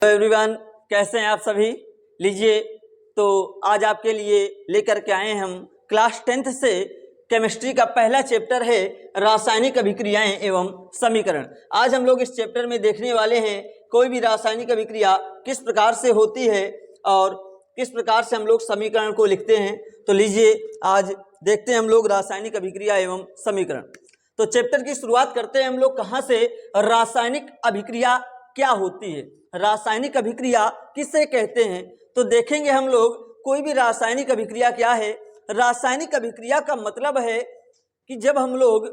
Everyone, कैसे हैं आप सभी। लीजिए, तो आज आपके लिए लेकर के आए हम क्लास 10th से केमिस्ट्री का पहला चैप्टर है रासायनिक अभिक्रियाएं एवं समीकरण। आज हम लोग इस चैप्टर में देखने वाले हैं कोई भी रासायनिक अभिक्रिया किस प्रकार से होती है और किस प्रकार से हम लोग समीकरण को लिखते हैं। तो लीजिए, आज देखते हैं हम लोग रासायनिक अभिक्रिया एवं समीकरण। तो चैप्टर की शुरुआत करते हैं हम लोग कहाँ से। रासायनिक अभिक्रिया क्या होती है, रासायनिक अभिक्रिया किसे कहते हैं। तो देखेंगे हम लोग कोई भी रासायनिक अभिक्रिया क्या है। रासायनिक अभिक्रिया का मतलब है कि जब हम लोग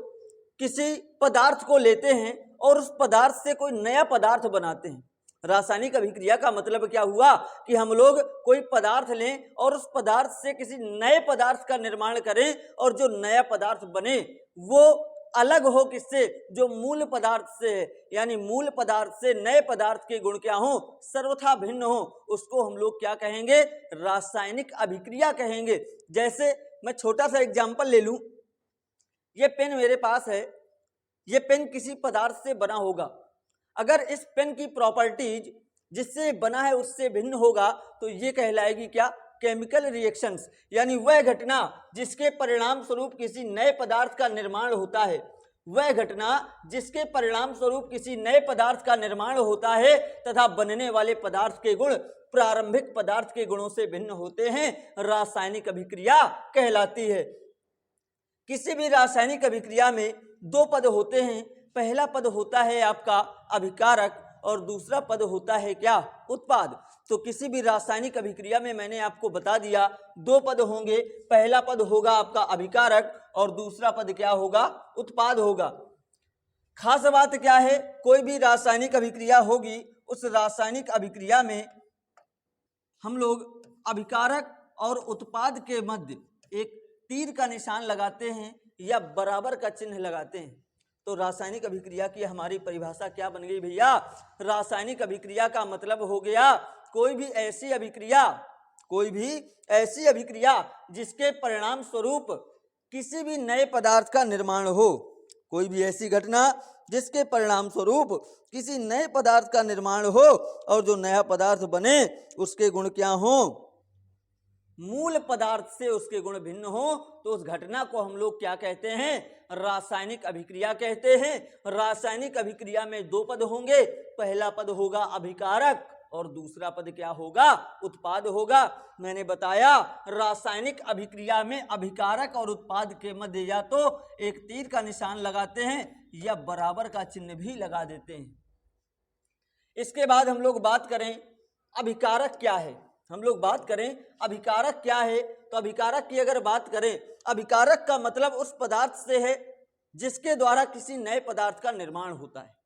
किसी पदार्थ को लेते हैं और उस पदार्थ से कोई नया पदार्थ बनाते हैं। रासायनिक अभिक्रिया का मतलब क्या हुआ कि हम लोग कोई पदार्थ लें और उस पदार्थ से किसी नए पदार्थ का निर्माण करें और जो नया पदार्थ बने वो अलग हो किससे, जो मूल पदार्थ से है। यानी मूल पदार्थ से नए पदार्थ के गुण क्या हो, सर्वथा भिन्न हो। उसको हम लोग क्या कहेंगे, रासायनिक अभिक्रिया कहेंगे। जैसे मैं छोटा सा एग्जांपल ले लूं, ये पेन मेरे पास है, ये पेन किसी पदार्थ से बना होगा। अगर इस पेन की प्रॉपर्टीज जिससे बना है उससे भिन्न होगा तो ये कहलाएगी क्या, केमिकल रिएक्शंस। यानी वह घटना जिसके परिणाम स्वरूप किसी नए पदार्थ का निर्माण होता है, वह घटना जिसके परिणाम स्वरूप किसी नए पदार्थ का निर्माण होता है तथा बनने वाले पदार्थ के गुण प्रारंभिक पदार्थ के गुणों से भिन्न होते हैं, रासायनिक अभिक्रिया कहलाती है। किसी भी रासायनिक अभिक्रिया में दो पद होते हैं। पहला पद होता है आपका अभिकारक और दूसरा पद होता है क्या, उत्पाद। तो किसी भी रासायनिक अभिक्रिया में मैंने आपको बता दिया दो पद होंगे। पहला पद होगा आपका अभिकारक और दूसरा पद क्या होगा, उत्पाद होगा। खास बात क्या है, कोई भी रासायनिक अभिक्रिया होगी उस रासायनिक अभिक्रिया में हम लोग अभिकारक और उत्पाद के मध्य एक तीर का निशान लगाते हैं या बराबर का चिन्ह लगाते हैं। तो रासायनिक अभिक्रिया की हमारी परिभाषा क्या बन गई भैया, रासायनिक अभिक्रिया का मतलब हो गया कोई भी ऐसी अभिक्रिया जिसके परिणाम स्वरूप किसी भी नए पदार्थ का निर्माण हो। कोई भी ऐसी घटना जिसके परिणाम स्वरूप किसी नए पदार्थ का निर्माण हो और जो नया पदार्थ बने उसके गुण क्या हो, मूल पदार्थ से उसके गुण भिन्न हो, तो उस घटना को हम लोग क्या कहते हैं, रासायनिक अभिक्रिया कहते हैं। रासायनिक अभिक्रिया में दो पद होंगे। पहला पद होगा अभिकारक और दूसरा पद क्या होगा, उत्पाद होगा। मैंने बताया रासायनिक अभिक्रिया में अभिकारक और उत्पाद के मध्य या तो एक तीर का निशान लगाते हैं या बराबर का चिन्ह भी लगा देते हैं। इसके बाद हम लोग बात करें अभिकारक क्या है। हम लोग बात करें अभिकारक क्या है, तो अभिकारक की अगर बात करें, अभिकारक का मतलब उस पदार्थ से है जिसके द्वारा किसी नए पदार्थ का निर्माण होता है।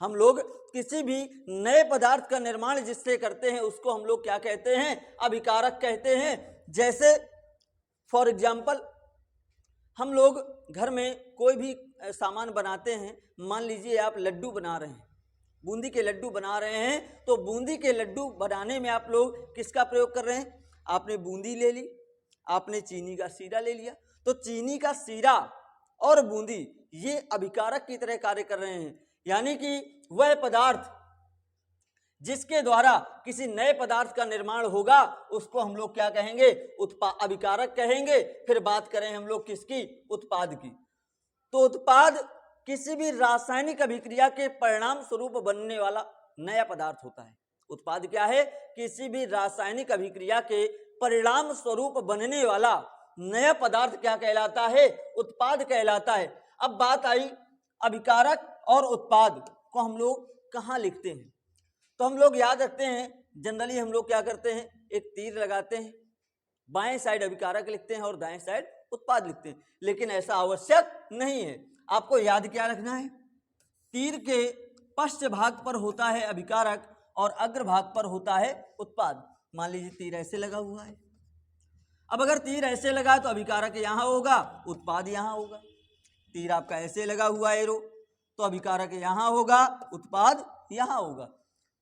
हम लोग किसी भी नए पदार्थ का निर्माण जिससे करते हैं उसको हम लोग क्या कहते हैं, अभिकारक कहते हैं। जैसे फॉर एग्जाम्पल हम लोग घर में कोई भी सामान बनाते हैं। मान लीजिए आप लड्डू बना रहे हैं, बूंदी के लड्डू बना रहे हैं, तो बूंदी के लड्डू बनाने में आप लोग किसका प्रयोग कर रहे हैं, आपने बूंदी ले ली, आपने चीनी का सीरा ले लिया। तो चीनी का सीरा और बूंदी ये अभिकारक की तरह कार्य कर रहे हैं। यानी कि वह पदार्थ जिसके द्वारा किसी नए पदार्थ का निर्माण होगा उसको हम लोग क्या कहेंगे, अभिकारक कहेंगे। फिर बात करें हम लोग किसकी, उत्पाद की। तो उत्पाद किसी भी रासायनिक अभिक्रिया के परिणाम स्वरूप बनने वाला नया पदार्थ होता है। उत्पाद क्या है, किसी भी रासायनिक अभिक्रिया के परिणाम स्वरूप बनने वाला नया पदार्थ क्या कहलाता है, उत्पाद कहलाता है। अब बात आई अभिकारक और उत्पाद को हम लोग कहाँ लिखते हैं। तो हम लोग याद रखते हैं, जनरली हम लोग क्या करते हैं, एक तीर लगाते हैं, बाएं साइड अभिकारक लिखते हैं और दाएं साइड उत्पाद लिखते हैं। लेकिन ऐसा आवश्यक नहीं है। आपको याद क्या रखना है, तीर के पश्च भाग पर होता है अभिकारक और अग्र भाग पर होता है उत्पाद। मान लीजिए तीर ऐसे लगा हुआ है। अब अगर तीर ऐसे लगा तो अभिकारक यहाँ होगा, उत्पाद यहाँ होगा। तीर आपका ऐसे लगा हुआ है एरो, तो अभिकारक यहाँ होगा, उत्पाद यहाँ होगा।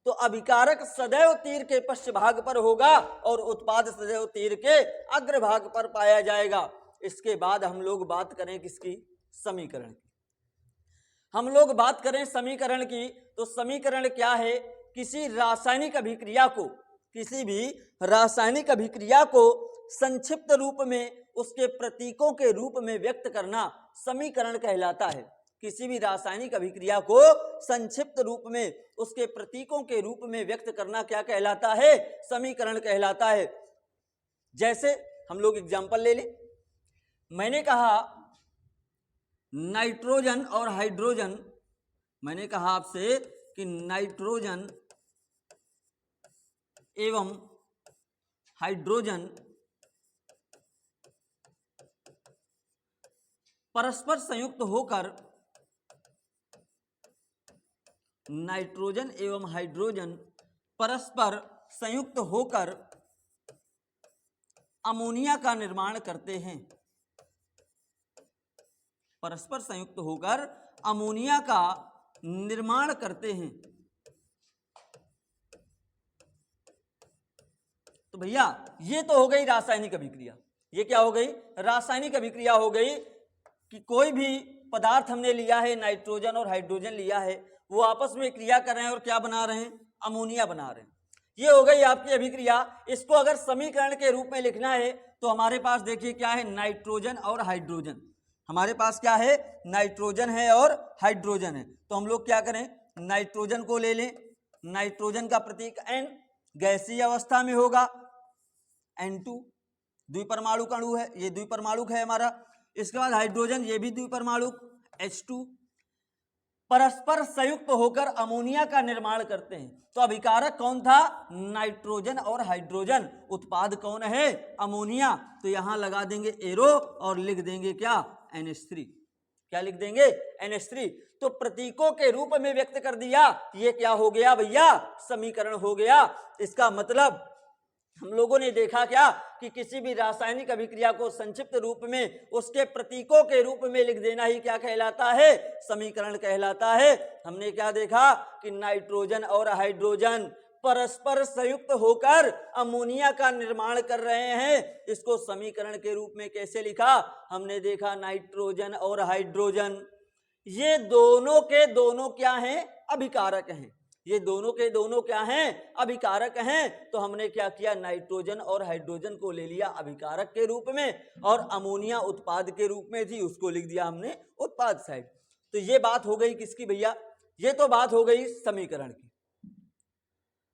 तो अभिकारक सदैव तीर के पश्च भाग पर होगा और उत्पाद सदैव तीर के अग्र भाग पर पाया जाएगा। इसके बाद हम लोग बात करें किसकी, समीकरण की। हम लोग बात करें समीकरण की, तो समीकरण क्या है किसी रासायनिक अभिक्रिया को, किसी भी रासायनिक अभिक्रिया को संक्षिप्त रूप में उसके प्रतीकों के रूप में व्यक्त करना समीकरण कहलाता है। किसी भी रासायनिक अभिक्रिया को संक्षिप्त रूप में उसके प्रतीकों के रूप में व्यक्त करना क्या कहलाता है? समीकरण कहलाता है। जैसे हम लोग एग्जाम्पल ले लें, मैंने कहा नाइट्रोजन और हाइड्रोजन, मैंने कहा आपसे कि नाइट्रोजन एवं हाइड्रोजन परस्पर संयुक्त होकर, नाइट्रोजन एवं हाइड्रोजन परस्पर संयुक्त होकर अमोनिया का निर्माण करते हैं। परस्पर संयुक्त होकर अमोनिया का निर्माण करते हैं। तो भैया ये तो हो गई रासायनिक अभिक्रिया। ये क्या हो गई? रासायनिक अभिक्रिया हो गई कि कोई भी पदार्थ हमने लिया है, नाइट्रोजन और हाइड्रोजन लिया है, वो आपस में क्रिया कर रहे हैं और क्या बना रहे हैं? अमोनिया बना रहे हैं। ये हो गई आपकी अभिक्रिया। इसको अगर समीकरण के रूप में लिखना है तो हमारे पास देखिए क्या है? नाइट्रोजन और हाइड्रोजन। हमारे पास क्या है? नाइट्रोजन है और हाइड्रोजन है। तो हम लोग क्या करें? नाइट्रोजन को ले लें। नाइट्रोजन का प्रतीक N, गैसीय अवस्था में होगा N2, द्विपरमाणुक अणु है, ये द्विपरमाणुक है हमारा। इसके बाद हाइड्रोजन, ये भी द्विपरमाणुक H2, परस्पर संयुक्त होकर अमोनिया का निर्माण करते हैं। तो अभिकारक कौन था? नाइट्रोजन और हाइड्रोजन। उत्पाद कौन है? अमोनिया। तो यहां लगा देंगे एरो और लिख देंगे क्या? NH3। क्या लिख देंगे? NH3। तो प्रतीकों के रूप में व्यक्त कर दिया। ये क्या हो गया भैया? समीकरण हो गया। इसका मतलब हम लोगों ने देखा क्या कि किसी भी रासायनिक अभिक्रिया को संक्षिप्त रूप में उसके प्रतीकों के रूप में लिख देना ही क्या कहलाता है? समीकरण कहलाता है। हमने क्या देखा कि नाइट्रोजन और हाइड्रोजन परस्पर संयुक्त होकर अमोनिया का निर्माण कर रहे हैं। इसको समीकरण के रूप में कैसे लिखा? हमने देखा नाइट्रोजन और हाइड्रोजन ये दोनों के दोनों क्या हैं? अभिकारक हैं। ये दोनों के दोनों क्या हैं? अभिकारक हैं। तो हमने क्या किया? नाइट्रोजन और हाइड्रोजन को ले लिया अभिकारक के रूप में और अमोनिया उत्पाद के रूप में थी, उसको लिख दिया हमने उत्पाद साइड। तो ये बात हो गई किसकी भैया? ये तो बात हो गई समीकरण की।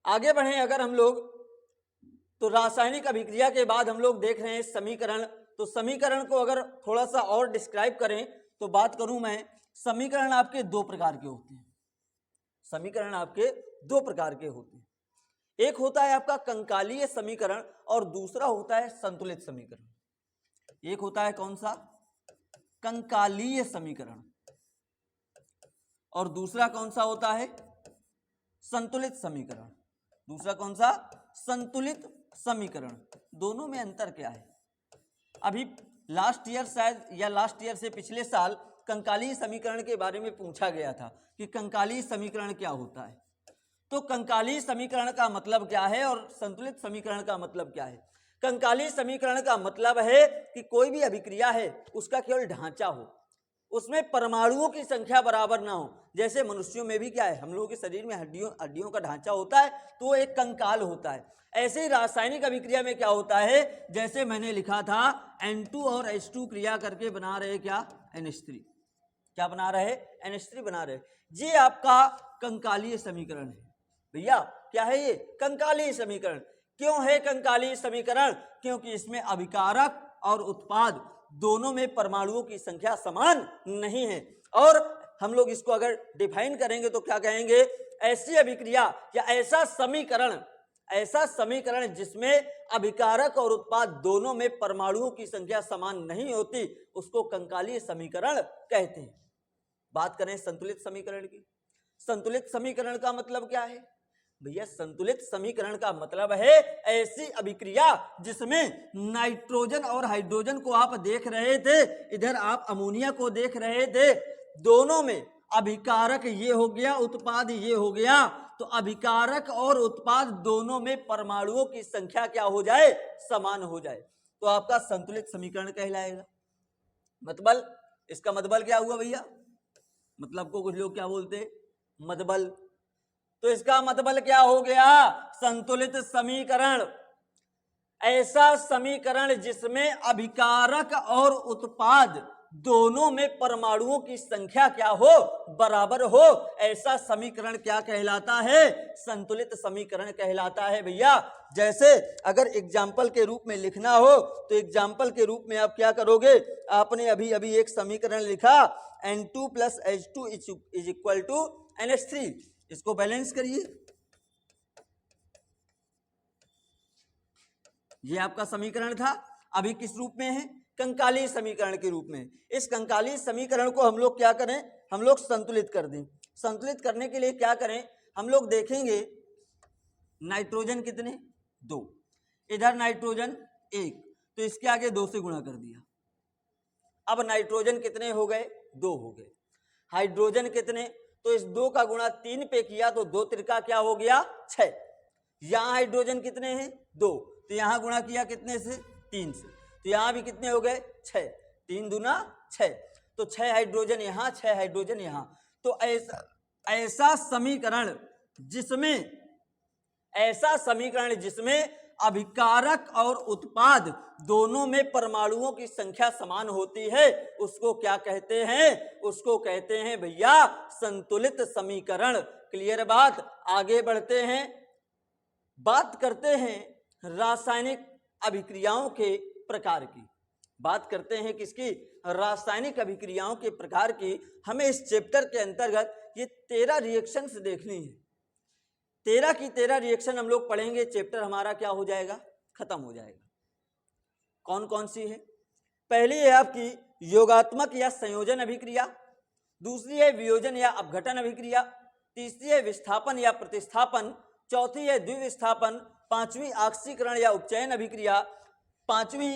आगे बढ़े अगर हम लोग तो रासायनिक अभिक्रिया के बाद हम लोग देख रहे हैं समीकरण। तो समीकरण को अगर थोड़ा सा और डिस्क्राइब करें तो बात करूं मैं, समीकरण आपके दो प्रकार के होते हैं। समीकरण आपके दो प्रकार के होते हैं। एक होता है आपका कंकालीय समीकरण और दूसरा होता है संतुलित समीकरण। एक होता है कौन सा? कंकालीय समीकरण और दूसरा कौन सा होता है? संतुलित समीकरण। दूसरा कौन सा? संतुलित समीकरण। दोनों में अंतर क्या है? अभी लास्ट ईयर शायद या लास्ट ईयर से पिछले साल कंकालीय समीकरण के बारे में पूछा गया था कि कंकालीय समीकरण क्या होता है। तो कंकालीय समीकरण का मतलब क्या है और संतुलित समीकरण का मतलब क्या है? कंकालीय समीकरण का मतलब है कि कोई भी अभिक्रिया है उसका केवल ढांचा हो, उसमें परमाणुओं की संख्या बराबर ना हो। जैसे मनुष्यों में भी क्या है, हम लोगों के शरीर में हड्डियों का ढांचा होता है तो वो एक कंकाल होता है। ऐसे ही रासायनिक अभिक्रिया में क्या होता है? जैसे मैंने लिखा था N2 और H2 क्रिया करके बना रहे क्या? NH3। क्या बना रहे? NH3 बना रहे। ये आपका कंकालीय समीकरण है भैया। क्या है ये? कंकालीय समीकरण। क्यों है कंकालीय समीकरण? क्योंकि इसमें अभिकारक और उत्पाद दोनों में परमाणुओं की संख्या समान नहीं है। और हम लोग इसको अगर डिफाइन करेंगे तो क्या कहेंगे? ऐसी अभिक्रिया या ऐसा समीकरण जिसमें अभिकारक और उत्पाद दोनों में परमाणुओं की संख्या समान नहीं होती, उसको कंकालीय समीकरण कहते हैं। बात करें संतुलित समीकरण की। संतुलित समीकरण का मतलब क्या है भैया? संतुलित समीकरण का मतलब है ऐसी अभिक्रिया जिसमें नाइट्रोजन और हाइड्रोजन को आप देख रहे थे, इधर आप अमोनिया को देख रहे थे, दोनों में अभिकारक ये हो गया, उत्पाद ये हो गया। तो अभिकारक और उत्पाद दोनों में परमाणुओं की संख्या क्या हो जाए? समान हो जाए, तो आपका संतुलित समीकरण कहलाएगा। मतबल, इसका मतबल क्या हुआ भैया? मतलब को कुछ लोग क्या बोलते हैं? मतबल। तो इसका मतलब क्या हो गया? संतुलित समीकरण। ऐसा समीकरण जिसमें अभिकारक और उत्पाद दोनों में परमाणुओं की संख्या क्या हो? बराबर हो। ऐसा समीकरण क्या कहलाता है? संतुलित समीकरण कहलाता है भैया। जैसे अगर एग्जाम्पल के रूप में लिखना हो तो एग्जाम्पल के रूप में आप क्या करोगे? आपने अभी अभी एक समीकरण लिखा N2 + H2 is equal to NH3। इसको बैलेंस करिए। ये आपका समीकरण था। अभी किस रूप में है? कंकाली समीकरण के रूप में। इस कंकाली समीकरण को हम लोग क्या करें? हम लोग संतुलित कर दें। संतुलित करने के लिए क्या करें? हम लोग देखेंगे नाइट्रोजन कितने? 2, इधर नाइट्रोजन 1, तो इसके आगे 2 से गुणा कर दिया। अब नाइट्रोजन कितने हो गए? 2 हो गए। हाइड्रोजन कितने? तो इस 2 का गुणा 3 पे किया तो 2 त्रिका क्या हो गया? 6। यहां हाइड्रोजन कितने हैं? 2, तो यहां गुणा किया कितने से? 3 से, तो यहां भी कितने हो गए? 6। 3 दूना 6, तो 6 हाइड्रोजन यहां, 6 हाइड्रोजन यहां। तो ऐसा समीकरण जिसमें अभिकारक और उत्पाद दोनों में परमाणुओं की संख्या समान होती है, उसको क्या कहते हैं? उसको कहते हैं भैया संतुलित समीकरण। क्लियर बात? आगे बढ़ते हैं, बात करते हैं रासायनिक अभिक्रियाओं के प्रकार की। बात करते हैं किसकी? रासायनिक अभिक्रियाओं के प्रकार की। हमें इस चैप्टर के अंतर्गत ये 13 रिएक्शंस देखनी है। 13 की 13 रिएक्शन हम लोग पढ़ेंगे, चैप्टर हमारा क्या हो जाएगा? खत्म हो जाएगा। कौन कौन सी है? पहली है आपकी योगात्मक या संयोजन अभिक्रिया, दूसरी है वियोजन या अपघटन अभिक्रिया, तीसरी है विस्थापन या प्रतिस्थापन, चौथी है द्विविस्थापन, पांचवी ऑक्सीकरण या उपचयन अभिक्रिया, पांचवी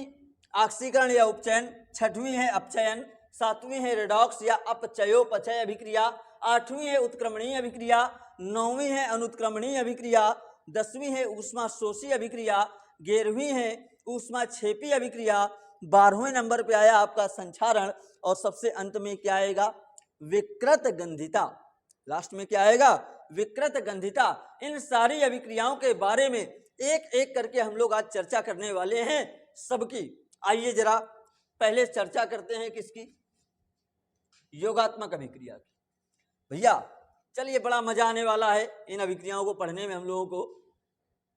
ऑक्सीकरण या उपचयन, छठवीं है अपचयन, सातवीं है रेडॉक्स या अपचयोपचय अभिक्रिया, आठवीं है उत्क्रमणीय अभिक्रिया, नौवीं है अनुत्क्रमणीय अभिक्रिया, 10वीं है ऊष्माशोषी अभिक्रिया, 11वीं है ऊष्माक्षेपी अभिक्रिया, 12वें नंबर पे आया आपका संक्षारण, और सबसे अंत में क्या आएगा? विकृत गंधिता। लास्ट में क्या आएगा? विकृत गंधिता। इन सारी अभिक्रियाओं के बारे में एक एक करके हम लोग आज चर्चा करने वाले हैं सबकी। आइए जरा पहले चर्चा करते हैं किसकी? योगात्मक अभिक्रिया की। भैया चलिए, बड़ा मजा आने वाला है इन अभिक्रियाओं को पढ़ने में हम लोगों को।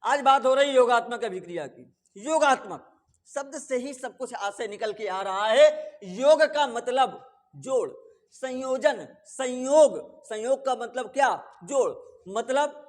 आज बात हो रही योगात्मक अभिक्रिया की। योगात्मक शब्द से ही सब कुछ आशय निकल के आ रहा है। योग का मतलब जोड़, संयोजन, संयोग का मतलब क्या? जोड़। मतलब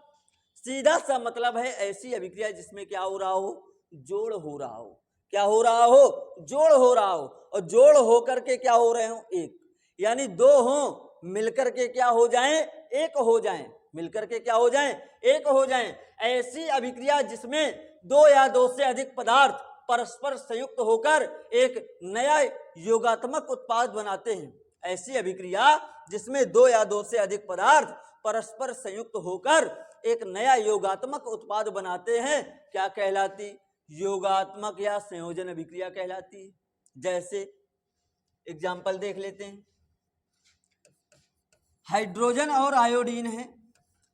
सीधा सा मतलब है ऐसी अभिक्रिया जिसमें क्या हो रहा हो? जोड़ हो रहा हो। क्या हो रहा हो? जोड़ हो रहा हो। और जोड़ हो करके क्या हो रहे हो? एक। यानी 2 हो मिलकर के क्या हो जाएं? एक हो जाएं। मिलकर के क्या हो जाएं? एक हो जाएं। ऐसी अभिक्रिया जिसमें 2 या 2 से अधिक पदार्थ परस्पर संयुक्त होकर एक नया योगात्मक उत्पाद बनाते हैं। ऐसी अभिक्रिया जिसमें 2 या 2 से अधिक पदार्थ परस्पर संयुक्त होकर एक नया योगात्मक उत्पाद बनाते हैं, क्या कहलाती? योगात्मक या संयोजन अभिक्रिया कहलाती है। जैसे एग्जाम्पल देख लेते हैं। हाइड्रोजन और आयोडीन है,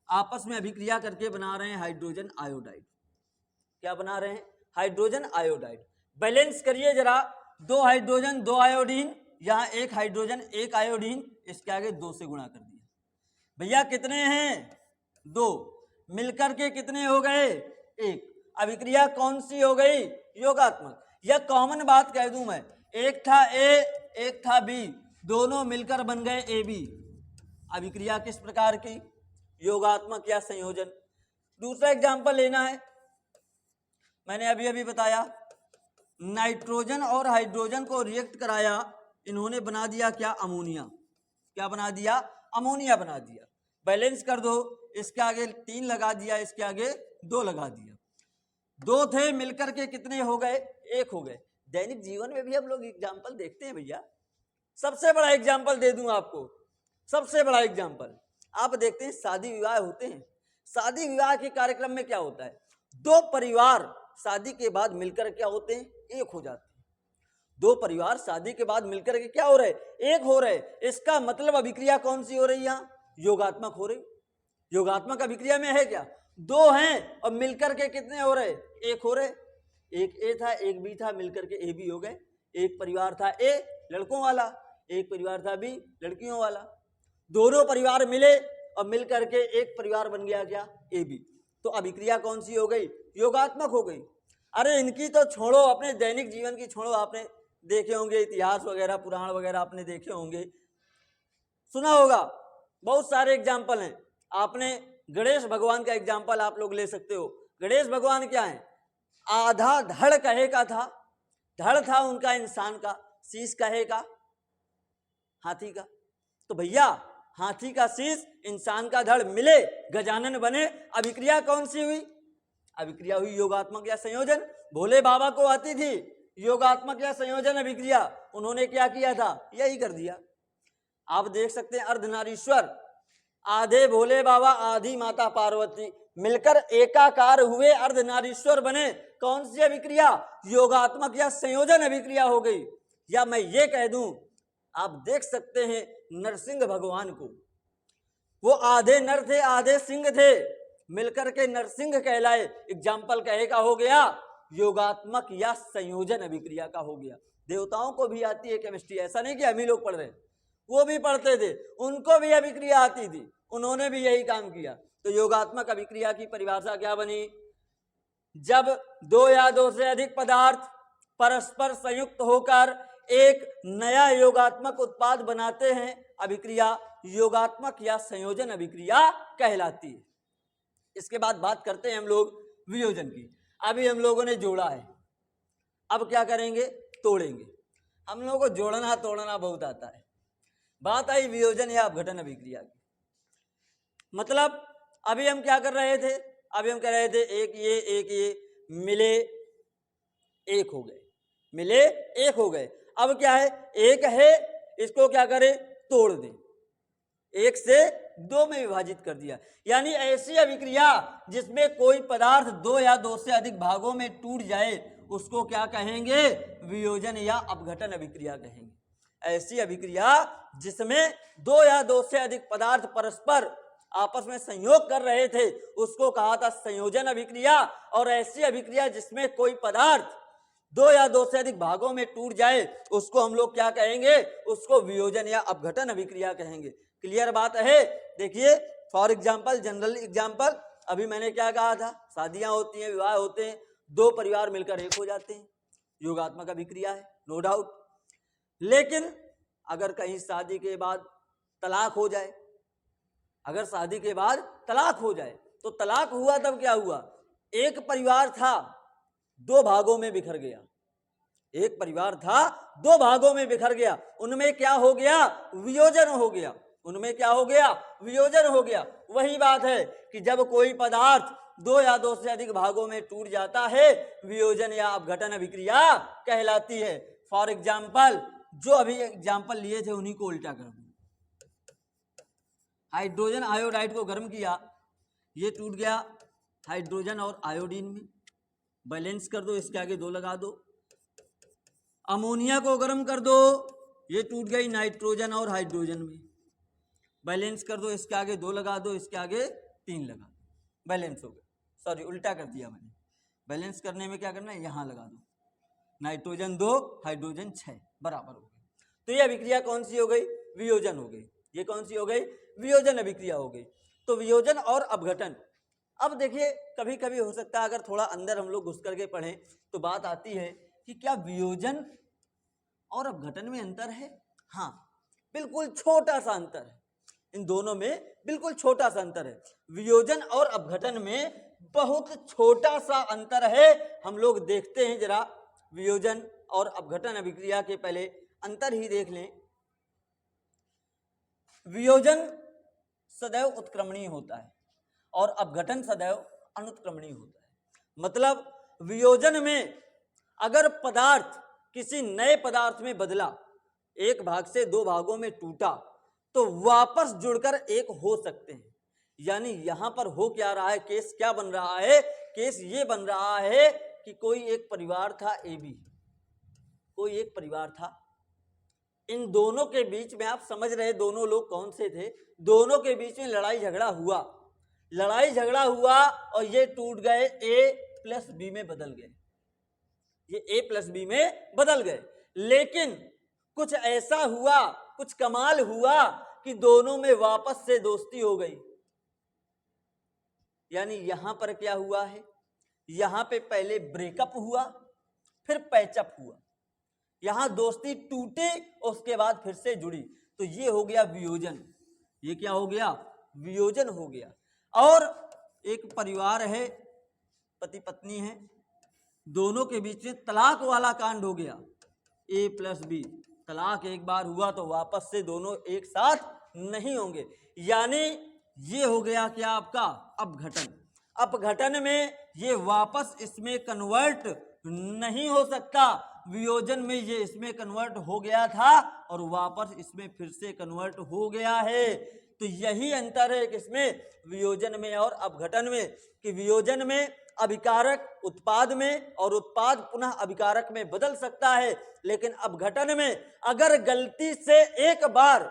आपस में अभिक्रिया करके बना रहे हैं हाइड्रोजन आयोडाइड। क्या बना रहे हैं? Hydrogen iodide. बैलेंस करिए जरा, 2 हाइड्रोजन 2 आयोडीन, यहां 1 हाइड्रोजन 1 आयोडीन, इसके आगे 2 से गुणा कर दिया। भैया कितने हैं? 2। मिलकर के कितने हो गए? 1। अभिक्रिया कौन सी हो गई? योगात्मक। यह कॉमन बात कह दूं मैं, एक था ए एक था बी, दोनों मिलकर बन गए AB। अभिक्रिया किस प्रकार की? योगात्मक या संयोजन। दूसरा एग्जाम्पल लेना है, मैंने अभी अभी बताया नाइट्रोजन और हाइड्रोजन को रिएक्ट कराया, इन्होंने बना दिया क्या? अमोनिया। क्या बना दिया? अमोनिया बना दिया। बैलेंस कर दो, इसके आगे 3 लगा दिया, इसके आगे 2 लगा दिया। 2 थे मिलकर के कितने हो गए? 1 हो गए। दैनिक जीवन में भी हम लोग एग्जाम्पल देखते हैं भैया। सबसे बड़ा एग्जाम्पल दे दूं आपको, सबसे बड़ा एग्जाम्पल आप देखते हैं, शादी विवाह होते हैं। शादी विवाह के कार्यक्रम में क्या होता है? 2 परिवार शादी के बाद मिलकर क्या होते हैं? एक हो जाते हैं। 2 परिवार शादी के बाद मिलकर के क्या हो रहे? एक हो रहे। इसका मतलब अभिक्रिया कौन सी हो रही है? यहाँ योगात्मक हो रही। योगात्मक अभिक्रिया में है क्या, दो हैं और मिलकर के कितने हो रहे, एक हो रहे। एक ए था एक बी था, मिलकर के ए बी हो गए। एक परिवार था ए लड़कों वाला, एक परिवार था बी लड़कियों वाला। दोनों परिवार मिले और मिलकर के एक परिवार बन गया क्या, ए बी। तो अभिक्रिया कौन सी हो गई, योगात्मक हो गई। अरे इनकी तो छोड़ो, अपने दैनिक जीवन की छोड़ो, आपने देखे होंगे इतिहास वगैरह पुराण वगैरह आपने देखे होंगे, सुना होगा, बहुत सारे एग्जाम्पल हैं। आपने गणेश भगवान का एग्जाम्पल आप लोग ले सकते हो। गणेश भगवान क्या है, आधा धड़ कहे का था, धड़ था उनका इंसान का, शीश कहे का हाथी का। तो भैया हाथी का शीश इंसान का धड़ मिले, गजानन बने, अभिक्रिया कौन सी हुई, अभिक्रिया हुई योगात्मक या संयोजन। भोले बाबा को आती थी योगात्मक या संयोजन अभिक्रिया, उन्होंने क्या किया था, यही कर दिया। आप देख सकते हैं अर्धनारीश्वर, आधे भोले बाबा आधी माता पार्वती मिलकर एकाकार हुए, अर्धनारीश्वर बने। कौन सी अभिक्रिया, योगात्मक या संयोजन अभिक्रिया हो गई। या मैं ये कह दूं, आप देख सकते हैं नरसिंह भगवान को, वो आधे नर थे आधे सिंह थे, मिलकर के नरसिंह कहलाए, एग्जाम्पल कहे का हो गया, योगात्मक या संयोजन अभिक्रिया का हो गया। देवताओं को भी आती है केमिस्ट्री, ऐसा नहीं कि हम ही लोग पढ़ रहे, वो भी पढ़ते थे, उनको भी अभिक्रिया आती थी, उन्होंने भी यही काम किया। तो योगात्मक अभिक्रिया की परिभाषा क्या बनी, जब दो या दो से अधिक पदार्थ परस्पर संयुक्त होकर एक नया योगात्मक उत्पाद बनाते हैं, अभिक्रिया योगात्मक या संयोजन अभिक्रिया कहलाती है। इसके बाद बात करते हैं हम लोग वियोजन की। अभी हम लोगों ने जोड़ा है, अब क्या करेंगे, तोड़ेंगे। हम लोगों को जोड़ना तोड़ना बहुत आता है। बात आई वियोजन या अपघटन अभिक्रिया की। मतलब अभी हम क्या कर रहे थे, अभी हम कह रहे थे एक ये मिले एक हो गए, मिले एक हो गए। अब क्या है, एक है, इसको क्या करें, तोड़ दें, एक से दो में विभाजित कर दिया। यानी ऐसी अभिक्रिया जिसमें कोई पदार्थ दो या दो से अधिक भागों में टूट जाए, उसको क्या कहेंगे, वियोजन या अपघटन अभिक्रिया कहेंगे। ऐसी अभिक्रिया जिसमें दो या दो से अधिक पदार्थ परस्पर आपस में संयोग कर रहे थे, उसको कहा था संयोजन अभिक्रिया। और ऐसी अभिक्रिया जिसमें कोई पदार्थ दो या दो से अधिक भागों में टूट जाए, उसको हम लोग क्या कहेंगे, उसको वियोजन या अपघटन अभिक्रिया कहेंगे। क्लियर बात है। देखिए फॉर एग्जाम्पल, जनरल एग्जाम्पल, अभी मैंने क्या कहा था, शादियां होती हैं, विवाह होते हैं, दो परिवार मिलकर एक हो जाते हैं, योगात्मक अभिक्रिया है, नो डाउट। लेकिन अगर कहीं शादी के बाद तलाक हो जाए, अगर शादी के बाद तलाक हो जाए, तो तलाक हुआ तब क्या हुआ, एक परिवार था दो भागों में बिखर गया, एक परिवार था दो भागों में बिखर गया, उनमें क्या हो गया, वियोजन हो गया, उनमें क्या हो गया, वियोजन हो गया। वही बात है कि जब कोई पदार्थ दो या दो से अधिक भागों में टूट जाता है, वियोजन या अपघटन अभिक्रिया कहलाती है। फॉर एग्जाम्पल, जो अभी एग्जाम्पल लिए थे उन्हीं को उल्टा कर दो। हाइड्रोजन आयोडाइड को गर्म किया, ये टूट गया हाइड्रोजन और आयोडीन में, बैलेंस कर दो, इसके आगे दो लगा दो। अमोनिया को गर्म कर दो, ये टूट गई नाइट्रोजन और हाइड्रोजन में, बैलेंस कर दो, इसके आगे दो लगा दो, इसके आगे तीन लगा दो, बैलेंस हो गया। सॉरी उल्टा कर दिया मैंने, बैलेंस करने में क्या करना है, यहाँ लगा दो, नाइट्रोजन 2 हाइड्रोजन 6 बराबर हो गए। तो ये अभिक्रिया कौन सी हो गई, वियोजन हो गई। ये कौन सी हो गई, वियोजन अभिक्रिया हो गई। तो वियोजन और अपघटन, अब देखिए कभी कभी हो सकता है अगर थोड़ा अंदर हम लोग घुस करके पढ़ें तो बात आती है कि क्या वियोजन और अपघटन में अंतर है। हाँ, बिल्कुल छोटा सा अंतर है, इन दोनों में बिल्कुल छोटा सा अंतर है। वियोजन और अपघटन में बहुत छोटा सा अंतर है। हम लोग देखते हैं जरा, वियोजन और अपघटन अभिक्रिया के पहले अंतर ही देख लें। वियोजन सदैव उत्क्रमणीय होता है और अपघटन सदैव अनुत्क्रमणीय होता है। मतलब वियोजन में अगर पदार्थ किसी नए पदार्थ में बदला, एक भाग से दो भागों में टूटा, तो वापस जुड़कर एक हो सकते हैं। यानी यहां पर हो क्या रहा है, केस क्या बन रहा है, केस ये बन रहा है कि कोई एक परिवार था ए बी, कोई एक परिवार था, इन दोनों के बीच में आप समझ रहे दोनों लोग कौन से थे, दोनों के बीच में लड़ाई झगड़ा हुआ, लड़ाई झगड़ा हुआ और ये टूट गए, ए प्लस बी में बदल गए, ये ए प्लस बी में बदल गए। लेकिन कुछ ऐसा हुआ, कुछ कमाल हुआ कि दोनों में वापस से दोस्ती हो गई। यानी यहां पर क्या हुआ है, यहां पे पहले ब्रेकअप हुआ, फिर पैचअप हुआ, यहां दोस्ती टूटी, उसके बाद फिर से जुड़ी, तो ये हो गया वियोजन। ये क्या हो गया, वियोजन हो गया। और एक परिवार है, पति पत्नी है, दोनों के बीच में तलाक वाला कांड हो गया, ए प्लस बी, तलाक एक बार हुआ तो वापस से दोनों एक साथ नहीं होंगे। यानी ये हो गया क्या आपका अपघटन। अपघटन में ये वापस इसमें कन्वर्ट नहीं हो सकता, वियोजन में ये इसमें कन्वर्ट हो गया था और वापस इसमें फिर से कन्वर्ट हो गया है। तो यही अंतर है किसमें, वियोजन में और अपघटन में, कि वियोजन में अभिकारक उत्पाद में और उत्पाद पुनः अभिकारक में बदल सकता है, लेकिन अपघटन में अगर गलती से एक बार,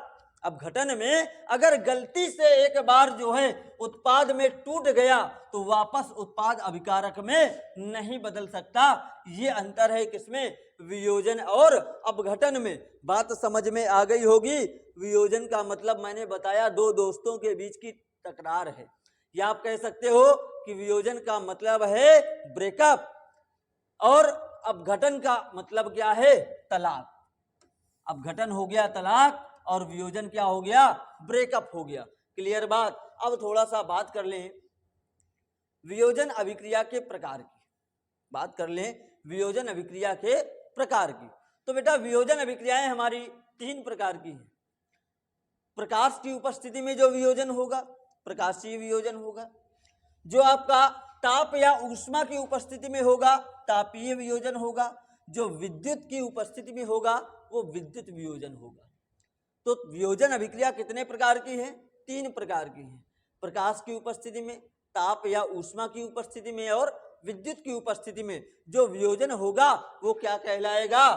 अपघटन में अगर गलती से एक बार जो है उत्पाद में टूट गया तो वापस उत्पाद अभिकारक में नहीं बदल सकता। ये अंतर है किसमें, वियोजन और अपघटन में। बात समझ में आ गई होगी। वियोजन का मतलब मैंने बताया दो दोस्तों के बीच की तकरार है, या आप कह सकते हो कि वियोजन का मतलब है ब्रेकअप और अपघटन का मतलब क्या है, तलाक। अपघटन हो गया तलाक और वियोजन क्या हो गया, ब्रेकअप हो गया। क्लियर बात। अब थोड़ा सा बात कर लें वियोजन अभिक्रिया के प्रकार की, बात कर लें वियोजन अभिक्रिया के प्रकार की। तो बेटा वियोजन अभिक्रियाएं हमारी तीन प्रकार की हैं। प्रकाश की उपस्थिति में जो वियोजन होगा प्रकाशीय वियोजन होगा, जो आपका ताप या ऊष्मा की उपस्थिति में होगा तापीय वियोजन होगा, जो विद्युत की उपस्थिति में होगा वो विद्युत वियोजन होगा। तो वियोजन अभिक्रिया कितने प्रकार की है, तीन प्रकार की है। प्रकाश की उपस्थिति में, ताप या ऊष्मा की उपस्थिति में और विद्युत की उपस्थिति में जो वियोजन होगा वो क्या कहलाएगा।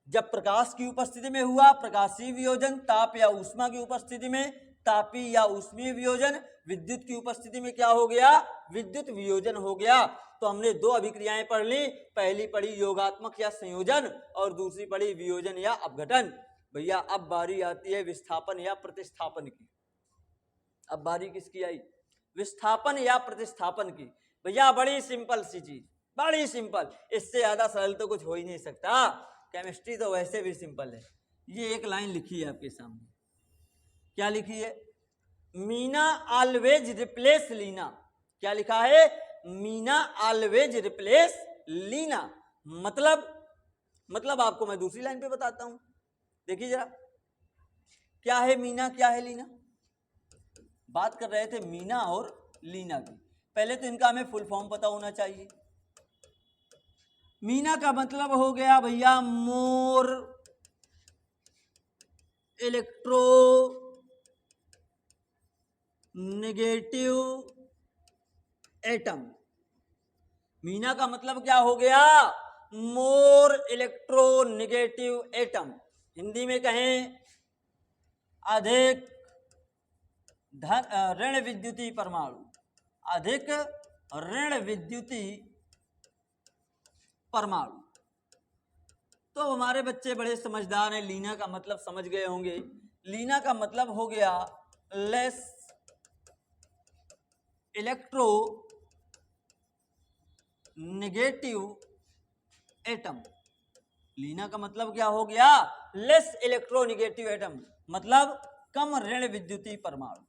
जब प्रकाश की उपस्थिति में हुआ प्रकाशीय वियोजन, ताप या ऊष्मा की उपस्थिति में तापीय या ऊष्मीय वियोजन, विद्युत की उपस्थिति में क्या हो गया, विद्युत वियोजन हो गया। तो हमने दो अभिक्रियाएं पढ़ ली, पहली पढ़ी योगात्मक या संयोजन और दूसरी पढ़ी वियोजन या अपघटन। भैया अब बारी आती है विस्थापन या प्रतिस्थापन की। अब बारी किसकी आई, विस्थापन या प्रतिस्थापन की। भैया बड़ी सिंपल सी चीज, बड़ी सिंपल, इससे ज्यादा सरल तो कुछ हो ही नहीं सकता। केमिस्ट्री तो वैसे भी सिंपल है। ये एक लाइन लिखी है आपके सामने, क्या लिखी है, मीना ऑलवेज रिप्लेस लीना। क्या लिखा है, मीना ऑलवेज रिप्लेस लीना। मतलब आपको मैं दूसरी लाइन पे बताता हूं, देखिए जरा, क्या है मीना, क्या है लीना। बात कर रहे थे मीना और लीना की। पहले तो इनका हमें फुल फॉर्म पता होना चाहिए। मीना का मतलब हो गया भैया मोर इलेक्ट्रो नेगेटिव एटम। मीना का मतलब क्या हो गया, मोर इलेक्ट्रोनेगेटिव एटम। हिंदी में कहें अधिक ऋण विद्युतीय परमाणु, अधिक ऋण विद्युतीय परमाणु। तो हमारे बच्चे बड़े समझदार हैं, लीना का मतलब समझ गए होंगे। लीना का मतलब हो गया लेस इलेक्ट्रो नेगेटिव एटम। लीना का मतलब क्या हो गया, लेस इलेक्ट्रोनेगेटिव एटम, मतलब कम ऋण विद्युतीय परमाणु,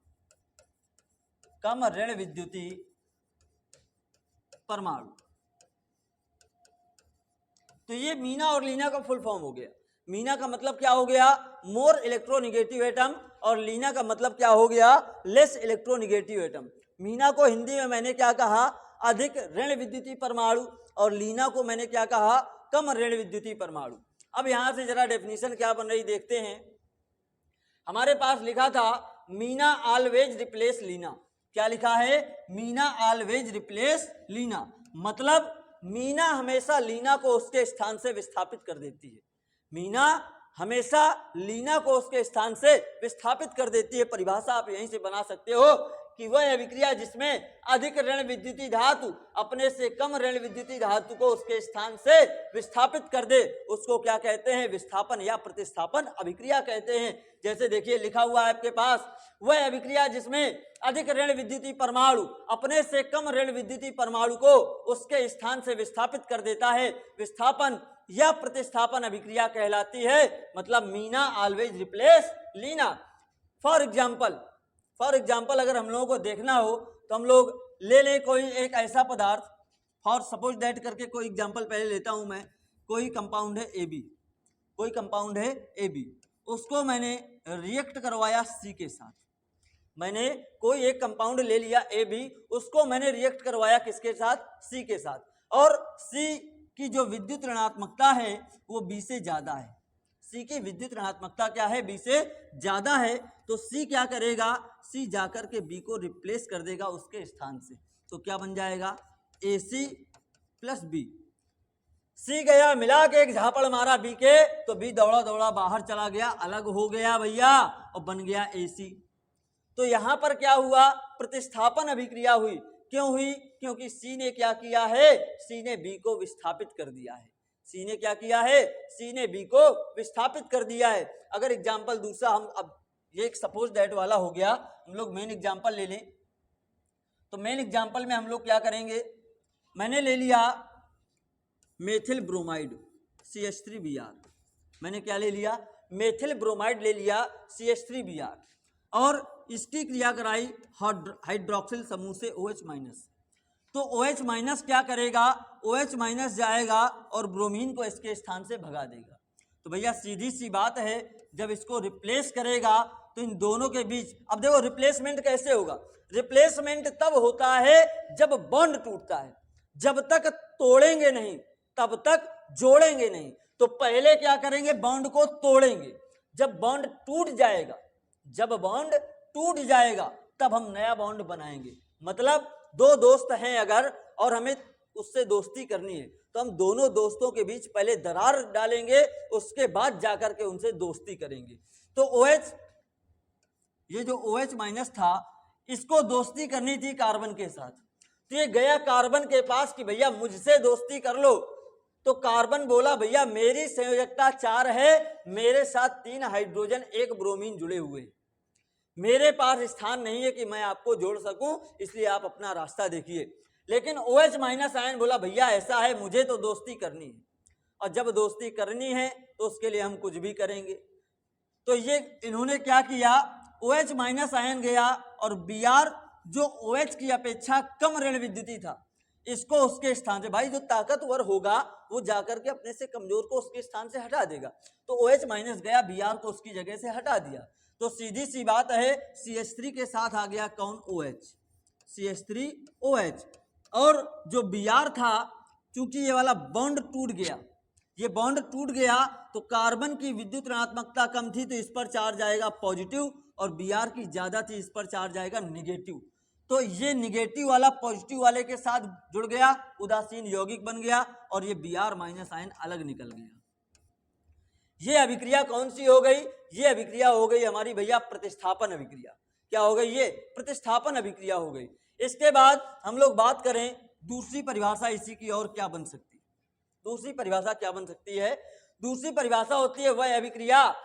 कम ऋण विद्युतीय परमाणु। तो ये मीना और लीना का फुल फॉर्म हो गया। मीना का मतलब क्या हो गया, मोर इलेक्ट्रोनेगेटिव एटम, और लीना का मतलब क्या हो गया, लेस इलेक्ट्रोनेगेटिव एटम। मीना को हिंदी में मैंने क्या कहा, अधिक ऋण विद्युतीय परमाणु, और लीना को मैंने क्या कहा, कम ऋण विद्युतीय परमाणु। अब यहां से जरा डेफिनेशन क्या बन रही देखते हैं। हमारे पास लिखा था मीना ऑलवेज रिप्लेस लीना। क्या लिखा है, मीना ऑलवेज रिप्लेस लीना, मतलब मीना हमेशा लीना को उसके स्थान से विस्थापित कर देती है। मीना हमेशा लीना को उसके स्थान से विस्थापित कर देती है। परिभाषा आप यहीं से बना सकते हो कि वह अभिक्रिया जिसमें अधिक ऋण विद्युतीय धातु अपने से कम ऋण विद्युतीय धातु को उसके स्थान से विस्थापित कर दे, उसको क्या कहते हैं? विस्थापन या प्रतिस्थापन अभिक्रिया कहते हैं। जैसे देखिए लिखा हुआ है आपके पास, वह अभिक्रिया जिसमें अधिक ऋण विद्युतीय परमाणु अपने से कम ऋण विद्युतीय परमाणु को उसके स्थान से विस्थापित कर देता है, विस्थापन या प्रतिस्थापन अभिक्रिया कहलाती है। मतलब मीना ऑलवेज रिप्लेस लीना। फॉर एग्जाम्पल अगर हम लोगों को देखना हो तो हम लोग ले लें कोई एक ऐसा पदार्थ, फॉर सपोज दैट करके कोई एग्जाम्पल पहले लेता हूं मैं। कोई कंपाउंड है ए बी, उसको मैंने रिएक्ट करवाया सी के साथ। मैंने कोई एक कंपाउंड ले लिया ए बी, उसको मैंने रिएक्ट करवाया किसके साथ? सी के साथ। और सी की जो विद्युत ऋणात्मकता है वो बी से ज्यादा है। सी की विद्युत ऋणात्मकता क्या है? बी से ज्यादा है। तो सी क्या करेगा? सी जाकर के बी को रिप्लेस कर देगा उसके स्थान से। तो क्या बन जाएगा? ए सी प्लस बी। सी गया मिला के एक झापड़ मारा बी के, तो बी दौड़ा दौड़ा बाहर चला गया, अलग हो गया भैया, और बन गया ए सी। तो यहां पर क्या हुआ? प्रतिस्थापन अभिक्रिया हुई। क्यों हुई? क्योंकि सी ने क्या किया है? सी ने बी को विस्थापित कर दिया है। सी ने क्या किया है? सी ने बी को विस्थापित कर दिया है। अगर एग्जाम्पल दूसरा, हम अब ये एक सपोज दैट वाला हो गया, हम लोग मेन एग्जाम्पल ले लें। तो मेन एग्जाम्पल में हम लोग क्या करेंगे? मैंने ले लिया मेथिल ब्रोमाइड CH3Br। मैंने क्या ले लिया? मेथिल ब्रोमाइड ले लिया CH3Br, और इसकी क्रिया कराई हाइड्रोक्सिल समूह से OH-। तो OH- क्या करेगा? OH- जाएगा और ब्रोमीन को इसके स्थान से भगा देगा। तो भैया सीधी सी बात है, जब इसको रिप्लेस करेगा तो इन दोनों के बीच, अब देखो रिप्लेसमेंट कैसे होगा? रिप्लेसमेंट तब होता है जब बॉन्ड टूटता है। जब तक तोड़ेंगे नहीं तब तक जोड़ेंगे नहीं। तो पहले क्या करेंगे? बॉन्ड को तोड़ेंगे। जब बॉन्ड टूट जाएगा तब हम नया बॉन्ड बनाएंगे। मतलब दो दोस्त हैं अगर, और हमें उससे दोस्ती करनी है, तो हम दोनों दोस्तों के बीच पहले दरार डालेंगे, उसके बाद जाकर के उनसे दोस्ती करेंगे। तो OH, ये जो OH- था, इसको दोस्ती करनी थी कार्बन के साथ। तो ये गया कार्बन के पास कि भैया मुझसे दोस्ती कर लो। तो कार्बन बोला भैया मेरी संयोजकता 4 है, मेरे साथ 3 हाइड्रोजन 1 ब्रोमीन जुड़े हुए, मेरे पास स्थान नहीं है कि मैं आपको जोड़ सकूं, इसलिए आप अपना रास्ता देखिए। लेकिन OH- आयन बोला भैया ऐसा है, मुझे तो दोस्ती करनी है, और जब दोस्ती करनी है तो उसके लिए हम कुछ भी करेंगे। तो ये इन्होंने क्या किया? OH- आयन गया और Br जो OH की अपेक्षा कम ऋण विद्युतीय था, इसको उसके स्थान से, भाई जो ताकतवर होगा वो जाकर के अपने से कमजोर को उसके स्थान से हटा देगा। तो OH- गया, Br को उसकी जगह से हटा दिया। तो सीधी सी बात है, CH3 के साथ आ गया कौन? OH, CH3OH। और जो Br था, चूंकि ये वाला बॉन्ड टूट गया, ये बॉन्ड टूट गया, तो कार्बन की विद्युत ऋणात्मकता कम थी तो इस पर चार्ज आएगा पॉजिटिव, और Br की ज्यादा थी, इस पर चार्ज आएगा निगेटिव। तो ये निगेटिव वाला पॉजिटिव वाले के साथ जुड़ गया, उदासीन यौगिक बन गया, और ये Br- आयन अलग निकल गया। ये अभिक्रिया कौन सी हो गई? ये अभिक्रिया हो गई हमारी भैया प्रतिस्थापन अभिक्रिया। क्या हो गई? ये प्रतिस्थापन अभिक्रिया हो गई। इसके बाद हम लोग बात करें दूसरी परिभाषा इसी की, और क्या बन सकती है? दूसरी परिभाषा क्या बन सकती है? दूसरी परिभाषा होती है वह अभिक्रिया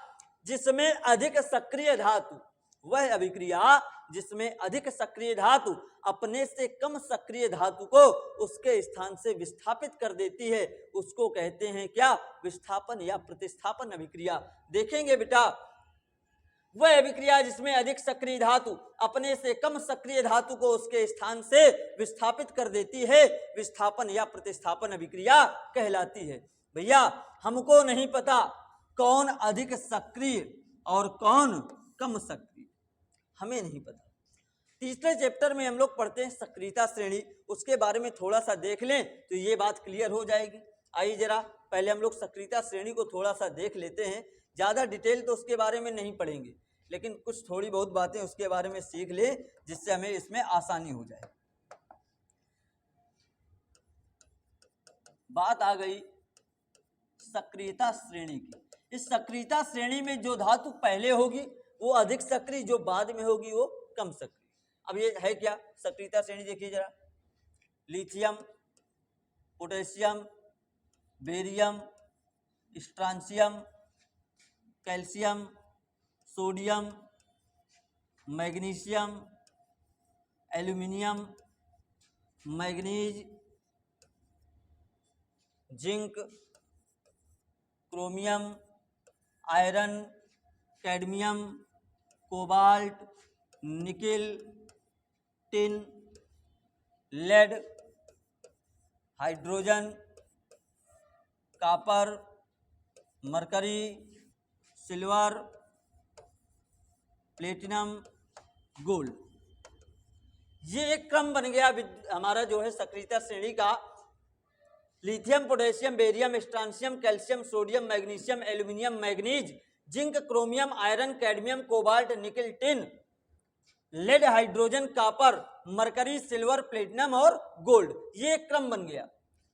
जिसमें अधिक सक्रिय धातु, वह अभिक्रिया जिसमें अधिक सक्रिय धातु अपने से कम सक्रिय धातु को उसके स्थान से विस्थापित कर देती है, उसको कहते हैं क्या? विस्थापन या प्रतिस्थापन अभिक्रिया। देखेंगे बेटा, वह अभिक्रिया जिसमें अधिक सक्रिय धातु अपने से कम सक्रिय धातु को उसके स्थान से विस्थापित कर देती है, विस्थापन या प्रतिस्थापन अभिक्रिया कहलाती है। भैया हमको नहीं पता कौन अधिक सक्रिय और कौन कम सक्रिय, हमें नहीं पता। तीसरे चैप्टर में हम लोग पढ़ते हैं सक्रियता श्रेणी, उसके बारे में थोड़ा सा देख लें तो ये बात क्लियर हो जाएगी। आइए जरा पहले हम लोग सक्रियता श्रेणी को थोड़ा सा देख लेते हैं। ज़्यादा डिटेल तो उसके बारे में नहीं पढ़ेंगे, लेकिन कुछ थोड़ी बहुत बातें उसके बारे में सीख ले जिससे हमें इसमें आसानी हो जाए। बात आ गई सक्रियता श्रेणी की। इस सक्रियता श्रेणी में जो धातु पहले होगी वो अधिक सक्रिय, जो बाद में होगी वो कम सक्रिय। अब ये है क्या सक्रियता श्रेणी, देखिए जरा, lithium, potassium, barium, strontium, calcium, sodium, magnesium, aluminium, manganese, zinc, chromium, iron, cadmium, cobalt, nickel, tin, lead, hydrogen, copper, mercury, silver, platinum, gold. ये एक क्रम बन गया हमारा जो है सक्रियता श्रेणी का। Lithium, potassium, barium, strontium, calcium, sodium, magnesium, aluminium, manganese, zinc, chromium, iron, cadmium, cobalt, nickel, tin, lead, hydrogen, copper, mercury, silver, platinum और गोल्ड। ये एक क्रम बन गया।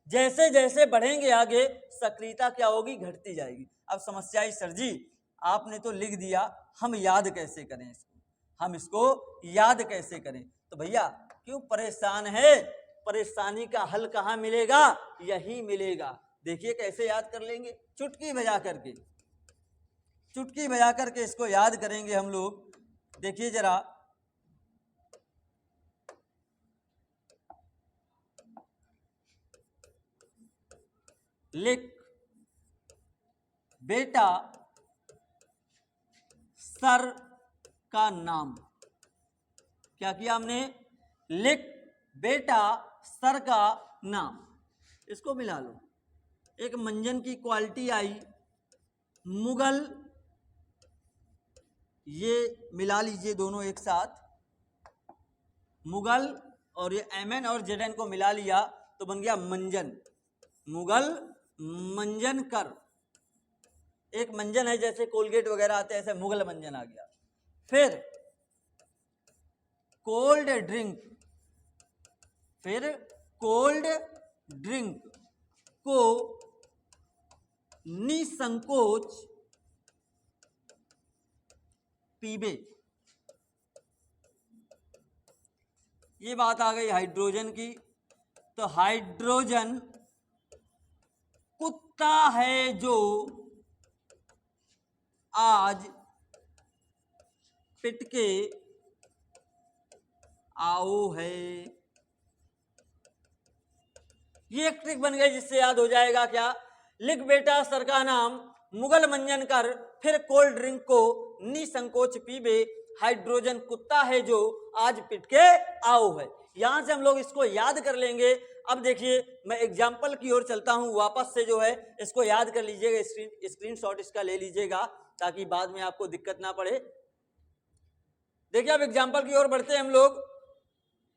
जैसे जैसे बढ़ेंगे आगे सक्रियता क्या होगी, घटती जाएगी। अब समस्या ही सर जी आपने तो लिख दिया, हम याद कैसे करें इसको, हम इसको याद कैसे करें? तो भैया क्यों परेशान है, परेशानी का हल कहाँ मिलेगा, यही मिलेगा। देखिए कैसे याद कर लेंगे, चुटकी बजा करके, चुटकी बजा करके इसको याद करेंगे हम लोग। देखिए जरा, लिख बेटा सर का नाम। क्या किया हमने, लिख बेटा सर का नाम। इसको मिला लो, एक मंजन की क्वालिटी आई, मुगल, ये मिला लीजिए दोनों एक साथ, मुगल और ये एमएन और जेडएन को मिला लिया तो बन गया मंजन, मुगल मंजन कर। एक मंजन है जैसे कोलगेट वगैरह आते हैं, ऐसे मुगल मंजन आ गया। फिर कोल्ड ड्रिंक, फिर कोल्ड ड्रिंक को निसंकोच पीबे। ये बात आ गई हाइड्रोजन की। तो हाइड्रोजन कुत्ता है जो आज पिट के आओ है। ये एक ट्रिक बन गई जिससे याद हो जाएगा क्या, लिख बेटा सर का नाम, मुगल मंजन कर, फिर कोल्ड ड्रिंक को निसंकोच पीबे, हाइड्रोजन कुत्ता है जो आज पिट के आओ है। यहां से हम लोग इसको याद कर लेंगे। अब देखिए मैं एग्जाम्पल की ओर चलता हूं, वापस से जो है इसको याद कर लीजिएगा, स्क्रीनशॉट इसका ले लीजिएगा ताकि बाद में आपको दिक्कत ना पड़े। देखिए अब एग्जाम्पल की ओर बढ़ते हैं हम लोग।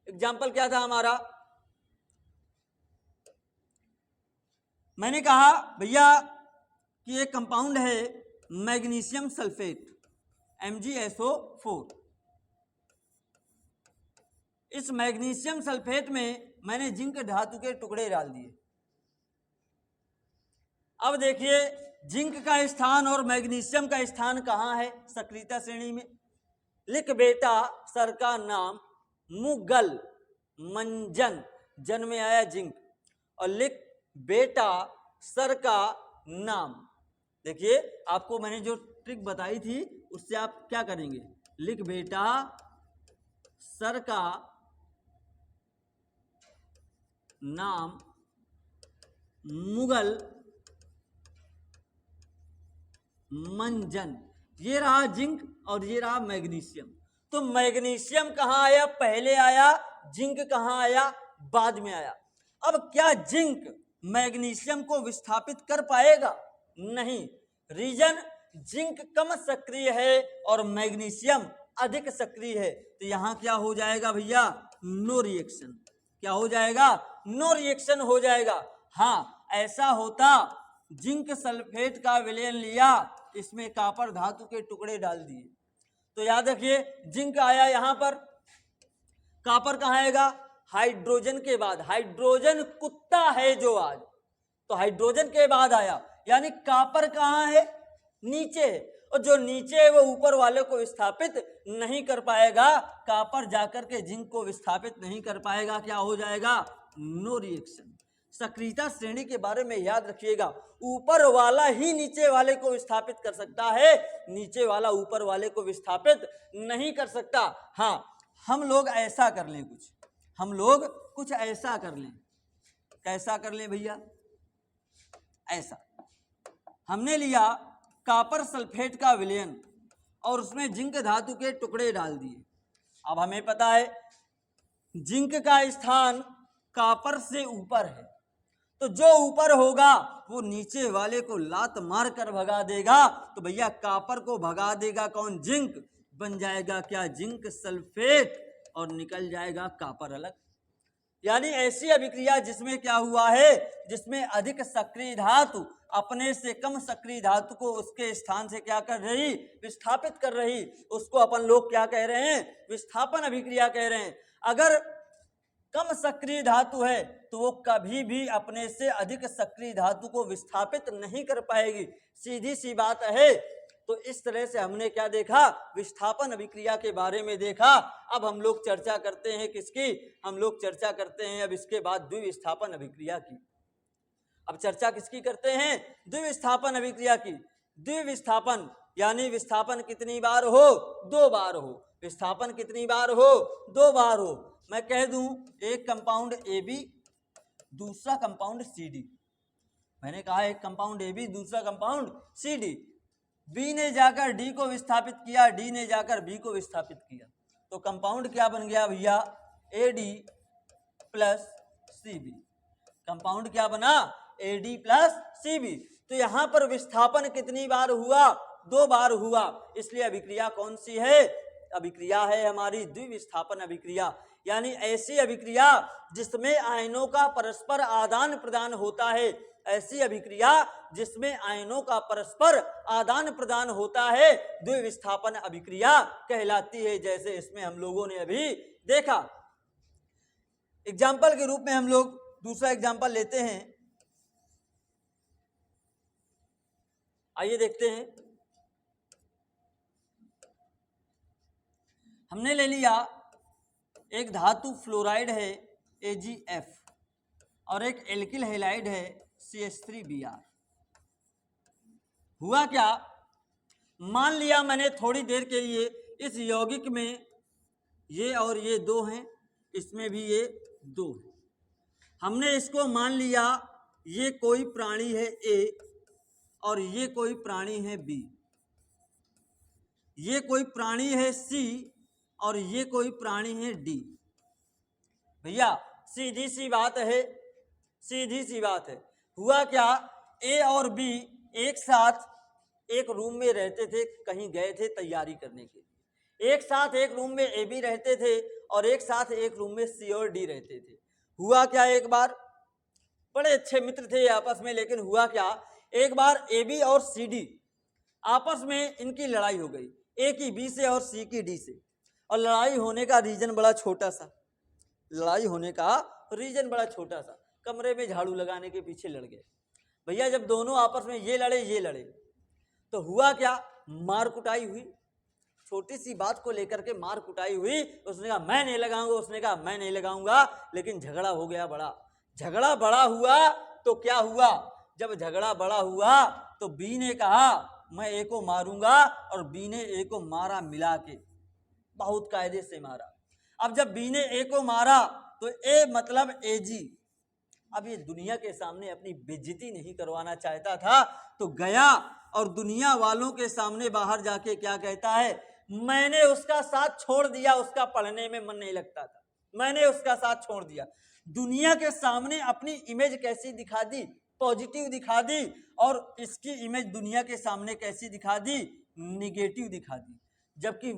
एग्जाम्पल क्या था हमारा, मैंने कहा भैया कि एक कंपाउंड है मैग्नीशियम सल्फेट MgSO4। इस मैग्नीशियम सल्फेट में मैंने जिंक धातु के टुकड़े डाल दिए। अब देखिए जिंक का स्थान और मैग्नीशियम का स्थान कहाँ है सक्रियता श्रेणी में। लिख बेटा सर का नाम, मुगल मंजन, जन में आया जिंक, और लिख बेटा सर का नाम। देखिए आपको मैंने जो ट्रिक बताई थी उससे आप क्या करेंगे, लिख बेटा सर का नाम, मुगल मंजन। ये रहा जिंक और ये रहा मैग्नीशियम। तो मैग्नीशियम कहाँ आया, पहले आया, जिंक कहाँ आया, बाद में आया। अब क्या जिंक मैग्नीशियम को विस्थापित कर पाएगा, नहीं। रीजन जिंक कम सक्रिय है और मैग्नीशियम अधिक सक्रिय है। तो यहां क्या हो जाएगा भैया, नो रिएक्शन। क्या हो जाएगा, नो रिएक्शन हो जाएगा। हाँ ऐसा होता, जिंक सल्फेट का विलयन लिया, इसमें कॉपर धातु के टुकड़े डाल दिए, तो याद रखिए जिंक आया यहां पर, कॉपर कहां आएगा, हाइड्रोजन के बाद। हाइड्रोजन कुत्ता है जो आज, तो हाइड्रोजन के बाद आया, यानी कॉपर कहां है, नीचे है। और जो नीचे है वो ऊपर वाले को विस्थापित नहीं कर पाएगा। कॉपर जाकर के जिंक को विस्थापित नहीं कर पाएगा, क्या हो जाएगा? No reaction. सक्रियता श्रेणी के बारे में याद रखिएगा, ऊपर वाला ही नीचे वाले को विस्थापित कर सकता है, नीचे वाला ऊपर वाले को विस्थापित नहीं कर सकता। हाँ, हम लोग ऐसा कर लें, हम लोग कुछ ऐसा कर लें। कैसा कर लें भैया? ऐसा, हमने लिया कॉपर सल्फेट का विलयन और उसमें जिंक धातु के टुकड़े डाल दिए। अब हमें पता है जिंक का स्थान कॉपर से ऊपर है, तो जो ऊपर होगा वो नीचे वाले को लात मार कर भगा देगा। तो भैया कॉपर को भगा देगा कौन? जिंक। बन जाएगा क्या? जिंक सल्फेट, और निकल जाएगा कॉपर अलग। यानी ऐसी अभिक्रिया जिसमें क्या हुआ है, जिसमें अधिक सक्रिय धातु अपने से कम सक्रिय धातु को उसके स्थान से क्या कर रही? विस्थापित कर रही। उसको अपन लोग क्या कह रहे हैं? विस्थापन अभिक्रिया कह रहे हैं। अगर कम सक्रिय धातु है तो वो कभी भी अपने से अधिक सक्रिय धातु को विस्थापित नहीं कर पाएगी, सीधी सी बात है। तो इस तरह से हमने क्या देखा? विस्थापन अभिक्रिया के बारे में देखा। अब हम लोग चर्चा करते हैं किसकी? हम लोग चर्चा करते हैं अब इसके बाद द्विविस्थापन अभिक्रिया की। अब चर्चा किसकी करते हैं? द्विविस्थापन अभिक्रिया की। द्विविस्थापन यानी विस्थापन कितनी बार हो? 2 बार हो। विस्थापन कितनी बार हो? 2 बार हो। मैं कह दूं एक कंपाउंड AB, दूसरा कंपाउंड CD। मैंने कहा एक कंपाउंड AB, दूसरा कंपाउंड CD। B ने जाकर D को विस्थापित किया, D ने जाकर B को विस्थापित किया, तो कंपाउंड क्या बन गया भैया? AD plus CB। कंपाउंड क्या बना? AD plus CB। तो यहां पर विस्थापन कितनी बार हुआ? 2 बार हुआ। इसलिए अभिक्रिया कौन सी है? अभिक्रिया है हमारी द्विविस्थापन अभिक्रिया। यानी ऐसी अभिक्रिया जिसमें आयनों का परस्पर आदान प्रदान होता है, ऐसी अभिक्रिया जिसमें आयनों का परस्पर आदान प्रदान होता है द्विविस्थापन अभिक्रिया कहलाती है, जैसे इसमें हम लोगों ने अभी देखा। एग्जाम्पल के रूप में हम लोग दूसरा एग्जाम्पल लेते हैं। आइए देखते हैं। हमने ले लिया एक धातु फ्लोराइड है AgF और एक एल्किल हैलाइड है CH3Br। हुआ क्या? मान लिया मैंने थोड़ी देर के लिए इस यौगिक में ये और ये 2 हैं, इसमें भी ये 2 हैं। हमने इसको मान लिया ये कोई प्राणी है A और ये कोई प्राणी है B, ये कोई प्राणी है C और ये कोई प्राणी है D। भैया सीधी सी बात है, सीधी सी बात है। हुआ क्या? A और B एक साथ एक रूम में रहते थे, कहीं गए थे तैयारी करने के लिए। एक साथ एक रूम में AB रहते थे और एक साथ एक रूम में C और D रहते थे। हुआ क्या? एक बार बड़े अच्छे मित्र थे आपस में, लेकिन हुआ क्या? एक बार AB और CD आपस में इनकी लड़ाई हो गई, A की B से और C की D से। और लड़ाई होने का रीजन बड़ा छोटा सा, लड़ाई होने का रीजन बड़ा छोटा सा, कमरे में झाड़ू लगाने के पीछे लड़ गए। भैया जब दोनों आपस में ये लड़े तो हुआ क्या? मार कुटाई हुई। छोटी सी बात को लेकर के मार कुटाई हुई। उसने कहा मैं नहीं लगाऊंगा, उसने कहा मैं नहीं लगाऊंगा, लेकिन झगड़ा हो गया बड़ा। झगड़ा बड़ा हुआ तो क्या हुआ? जब झगड़ा बड़ा हुआ तो B ने कहा मैं A को मारूंगा और B ने A को मारा, मिला के बहुत कायदे से मारा। अब जब B ने A को मारा तो A मतलब AG। अब ये दुनिया के सामने अपनी बेइज्जती नहीं करवाना चाहता था, तो गया और दुनिया वालों के सामने बाहर जाके क्या कहता है? मैंने उसका साथ छोड़ दिया, उसका पढ़ने में मन नहीं लगता था, मैंने उसका साथ छोड़ दिया। दुनिया के सामने अपनी इमेज कैसी दिखा दी? पॉजिटिव दिखा दी। और इसकी इमेज दुनिया के सामने कैसी दिखा दी? निगेटिव दिखा दी। जबकि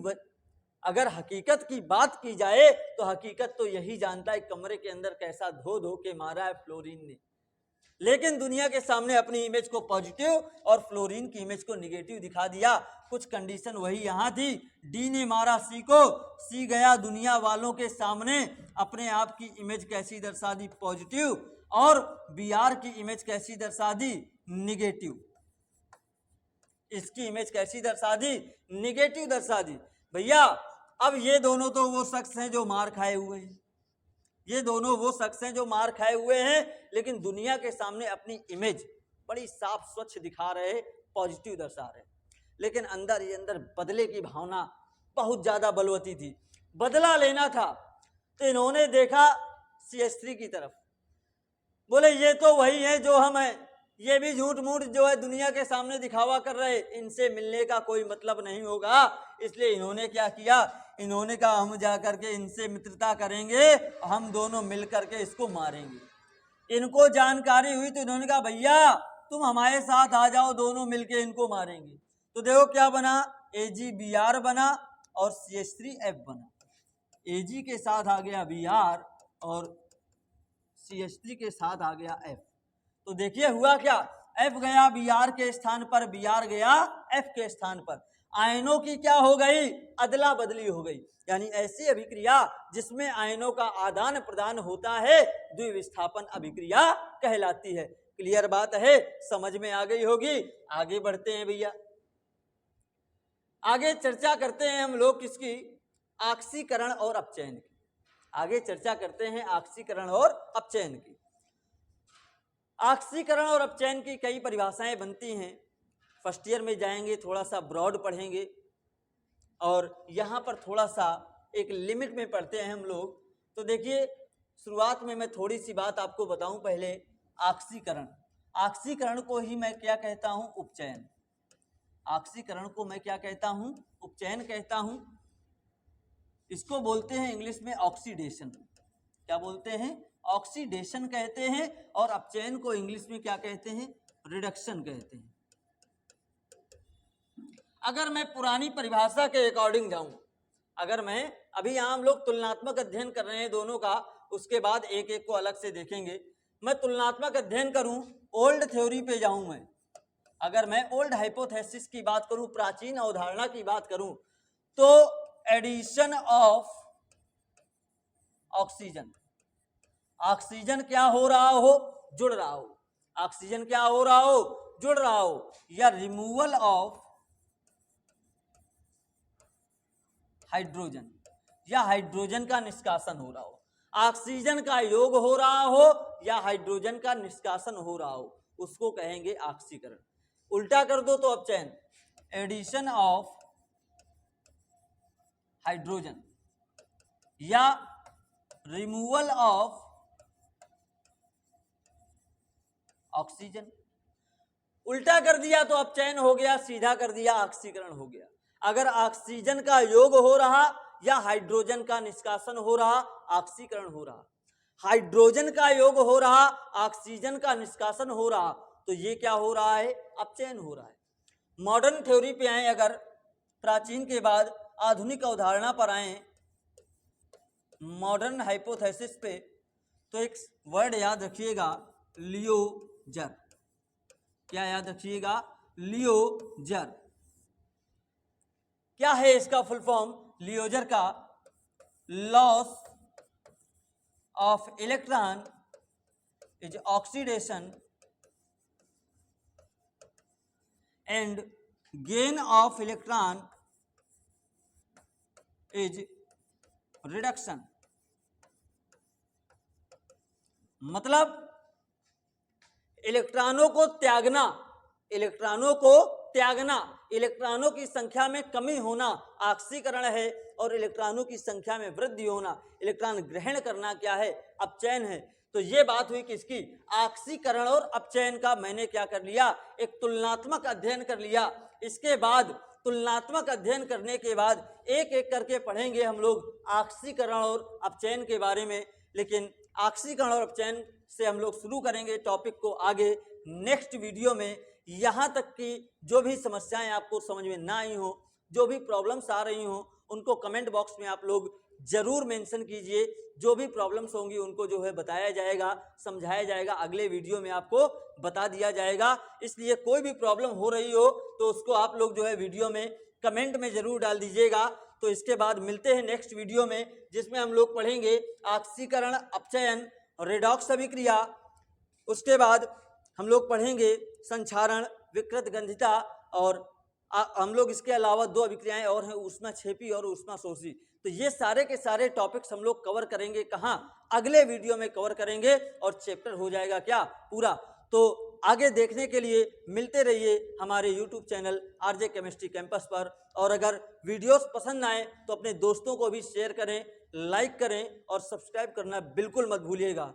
अगर हकीकत की बात की जाए तो हकीकत तो यही जानता है कमरे के अंदर कैसा धो धो के मारा है फ्लोरीन ने, लेकिन दुनिया के सामने अपनी इमेज को पॉजिटिव और फ्लोरीन की इमेज को निगेटिव दिखा दिया। कुछ कंडीशन वही यहां थी। डी ने मारा सी को, सी गया दुनिया वालों के सामने अपने आप की इमेज कैसी दर्शा दी? पॉजिटिव। और बी आर की इमेज कैसी दर्शा दी? निगेटिव। इसकी इमेज कैसी दर्शा दी, निगेटिव दर्शा दी। भैया अब ये दोनों तो वो शख्स हैं जो मार खाए हुए हैं, ये दोनों वो शख्स हैं जो मार खाए हुए हैं, लेकिन दुनिया के सामने अपनी इमेज बड़ी साफ स्वच्छ दिखा रहे, पॉजिटिव दर्शा रहे, लेकिन अंदर ही अंदर बदले की भावना बहुत ज्यादा बलवती थी, बदला लेना था। तो इन्होंने देखा CH3 की तरफ, बोले ये तो वही है जो हम हैं, ये भी झूठ मूठ जो है दुनिया के सामने दिखावा कर रहे, इनसे मिलने का कोई मतलब नहीं होगा। इसलिए इन्होंने क्या किया, इन्होंने कहा हम जा करके इनसे मित्रता करेंगे, हम दोनों मिल करके इसको मारेंगे। इनको जानकारी हुई तो इन्होंने कहा भैया तुम हमारे साथ आ जाओ, दोनों मिलके इनको मारेंगे। तो देखो क्या बना, AgBr बना और CH3F बना। Ag के साथ आ गया Br और CH3 के साथ आ गया F। तो देखिए हुआ क्या, F गया Br के स्थान पर, Br गया F के स्थान पर, आयनों की क्या हो गई, अदला बदली हो गई। यानी ऐसी अभिक्रिया जिसमें आयनों का आदान प्रदान होता है द्विविस्थापन अभिक्रिया कहलाती है। क्लियर बात है, समझ में आ गई होगी। आगे बढ़ते हैं भैया, आगे चर्चा करते हैं हम लोग किसकी, ऑक्सीकरण और अपचयन की। आगे चर्चा करते हैं ऑक्सीकरण और अपचयन की। ऑक्सीकरण और अपचयन की कई परिभाषाएं बनती हैं, फर्स्ट ईयर में जाएंगे थोड़ा सा ब्रॉड पढ़ेंगे, और यहाँ पर थोड़ा सा एक लिमिट में पढ़ते हैं हम लोग। तो देखिए शुरुआत में मैं थोड़ी सी बात आपको बताऊं पहले। ऑक्सीकरण, ऑक्सीकरण को ही मैं क्या कहता हूं, उपचयन। ऑक्सीकरण को मैं क्या कहता हूं, उपचयन कहता हूं। इसको बोलते हैं इंग्लिश में ऑक्सीडेशन। क्या बोलते हैं, ऑक्सीडेशन कहते हैं। और अपचयन को इंग्लिश में क्या कहते हैं, रिडक्शन कहते हैं। अगर मैं पुरानी परिभाषा के अकॉर्डिंग जाऊं, अगर मैं अभी हम लोग तुलनात्मक अध्ययन कर रहे हैं दोनों का, उसके बाद एक एक को अलग से देखेंगे। मैं तुलनात्मक अध्ययन करूं, ओल्ड थ्योरी पे जाऊं मैं, अगर मैं ओल्ड हाइपोथेसिस की बात करूं, प्राचीन अवधारणा की बात करूं, तो एडिशन ऑफ ऑक्सीजन, ऑक्सीजन क्या हो रहा हो, जुड़ रहा हो, ऑक्सीजन क्या हो रहा हो, जुड़ रहा हो, या रिमूवल ऑफ हाइड्रोजन, या हाइड्रोजन का निष्कासन हो रहा हो, ऑक्सीजन का योग हो रहा हो या हाइड्रोजन का निष्कासन हो रहा हो, उसको कहेंगे ऑक्सीकरण। उल्टा कर दो तो अपचयन, एडिशन ऑफ हाइड्रोजन या रिमूवल ऑफ ऑक्सीजन। उल्टा कर दिया तो अपचयन हो गया, सीधा कर दिया ऑक्सीकरण हो गया। अगर ऑक्सीजन का योग हो रहा या हाइड्रोजन का निष्कासन हो रहा, ऑक्सीकरण हो रहा। हाइड्रोजन का योग हो रहा, ऑक्सीजन का निष्कासन हो रहा, तो ये क्या हो रहा है, अपचयन हो रहा है। मॉडर्न थ्योरी पे आए, अगर प्राचीन के बाद आधुनिक अवधारणा पर आए, मॉडर्न हाइपोथेसिस पे, तो एक वर्ड याद रखिएगा, लियोजर। क्या याद रखिएगा, लियोजर। क्या है इसका फुल फॉर्म, लियोजर का, loss of electron is oxidation and gain of electron is reduction. मतलब इलेक्ट्रॉनों को त्यागना, इलेक्ट्रॉनों को त्यागना, इलेक्ट्रॉनों की संख्या में कमी होना ऑक्सीकरण है, और इलेक्ट्रॉनों की संख्या में वृद्धि होना, इलेक्ट्रॉन ग्रहण करना क्या है, अपचयन है। तो ये बात हुई किसकी, ऑक्सीकरण और अपचयन का। मैंने क्या कर लिया, एक तुलनात्मक अध्ययन कर लिया। इसके बाद तुलनात्मक अध्ययन करने के बाद एक एक करके पढ़ेंगे हम लोग ऑक्सीकरण और अपचयन के बारे में। लेकिन ऑक्सीकरण और अपचयन से हम लोग शुरू करेंगे टॉपिक को आगे नेक्स्ट वीडियो में। यहाँ तक कि जो भी समस्याएं आपको समझ में ना आई हो, जो भी प्रॉब्लम्स आ रही हो, उनको कमेंट बॉक्स में आप लोग जरूर मेंशन कीजिए। जो भी प्रॉब्लम्स होंगी उनको जो है बताया जाएगा, समझाया जाएगा, अगले वीडियो में आपको बता दिया जाएगा। इसलिए कोई भी प्रॉब्लम हो रही हो तो उसको आप लोग जो है वीडियो में कमेंट में जरूर डाल दीजिएगा। तो इसके बाद मिलते हैं नेक्स्ट वीडियो में, जिसमें हम लोग पढ़ेंगे ऑक्सीकरण, अपचयन, रेडॉक्स अभिक्रिया। उसके बाद हम लोग पढ़ेंगे संक्षारण, विकृत गंधिता और हम लोग इसके अलावा 2 अभिक्रियाएं और हैं, ऊष्मा क्षेपी और ऊष्मा शोषी। तो ये सारे के सारे टॉपिक्स हम लोग कवर करेंगे कहाँ, अगले वीडियो में कवर करेंगे और चैप्टर हो जाएगा क्या पूरा। तो आगे देखने के लिए मिलते रहिए हमारे YouTube channel RJ chemistry campus पर। और अगर वीडियोस पसंद आए तो अपने दोस्तों को भी शेयर करें, लाइक करें और सब्सक्राइब करना बिल्कुल मत भूलिएगा।